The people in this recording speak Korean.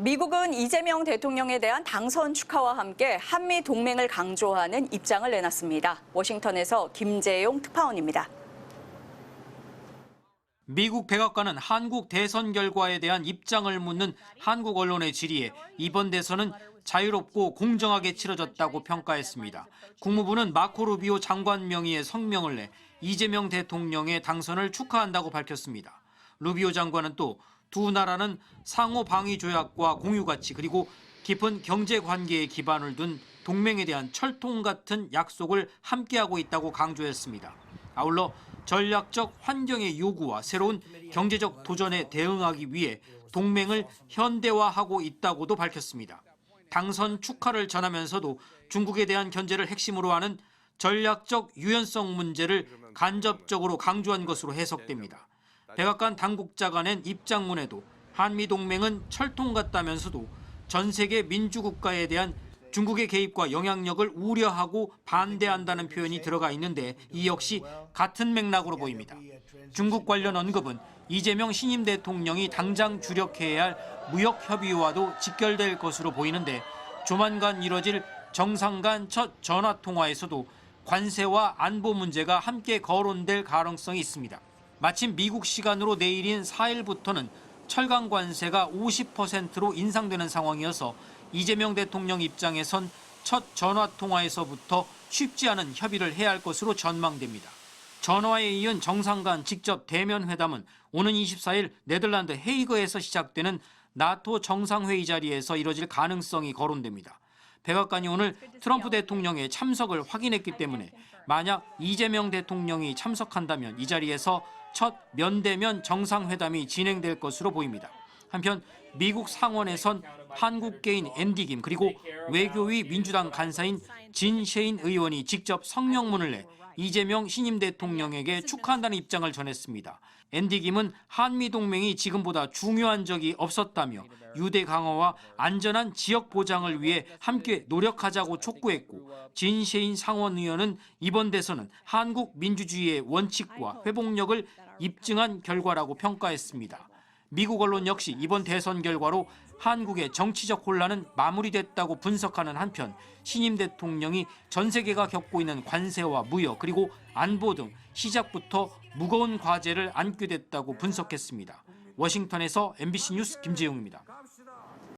미국은 이재명 대통령에 대한 당선 축하와 함께 한미 동맹을 강조하는 입장을 내놨습니다. 워싱턴에서 김재용 특파원입니다. 미국 백악관은 한국 대선 결과에 대한 입장을 묻는 한국 언론의 질의에 이번 대선은 자유롭고 공정하게 치러졌다고 평가했습니다. 국무부는 마코 루비오 장관 명의의 성명을 내 이재명 대통령의 당선을 축하한다고 밝혔습니다. 루비오 장관은 또 두 나라는 상호 방위 조약과 공유 가치 그리고 깊은 경제 관계에 기반을 둔 동맹에 대한 철통 같은 약속을 함께하고 있다고 강조했습니다. 아울러 전략적 환경의 요구와 새로운 경제적 도전에 대응하기 위해 동맹을 현대화하고 있다고도 밝혔습니다. 당선 축하를 전하면서도 중국에 대한 견제를 핵심으로 하는 전략적 유연성 문제를 간접적으로 강조한 것으로 해석됩니다. 백악관 당국자가 낸 입장문에도 한미동맹은 철통 같다면서도 전 세계 민주국가에 대한 중국의 개입과 영향력을 우려하고 반대한다는 표현이 들어가 있는데 이 역시 같은 맥락으로 보입니다. 중국 관련 언급은 이재명 신임 대통령이 당장 주력해야 할 무역협의와도 직결될 것으로 보이는데 조만간 이뤄질 정상 간 첫 전화통화에서도 관세와 안보 문제가 함께 거론될 가능성이 있습니다. 마침 미국 시간으로 내일인 4일부터는 철강 관세가 50%로 인상되는 상황이어서 이재명 대통령 입장에선 첫 전화통화에서부터 쉽지 않은 협의를 해야 할 것으로 전망됩니다. 전화에 이은 정상 간 직접 대면 회담은 오는 24일 네덜란드 헤이그에서 시작되는 나토 정상회의 자리에서 이뤄질 가능성이 거론됩니다. 백악관이 오늘 트럼프 대통령의 참석을 확인했기 때문에 만약 이재명 대통령이 참석한다면 이 자리에서 첫 면대면 정상회담이 진행될 것으로 보입니다. 한편 미국 상원에선 한국계인 앤디 김 그리고 외교위 민주당 간사인 진 셰인 의원이 직접 성명문을 내 이재명 신임 대통령에게 축하한다는 입장을 전했습니다. 앤디 김은 한미동맹이 지금보다 중요한 적이 없었다며 유대 강화와 안전한 지역 보장을 위해 함께 노력하자고 촉구했고 진 셰인 상원의원은 이번 대선은 한국 민주주의의 원칙과 회복력을 입증한 결과라고 평가했습니다. 미국 언론 역시 이번 대선 결과로 한국의 정치적 혼란은 마무리됐다고 분석하는 한편 신임 대통령이 전 세계가 겪고 있는 관세와 무역 그리고 안보 등 시작부터 무거운 과제를 안게 됐다고 분석했습니다. 워싱턴에서 MBC 뉴스 김재용입니다.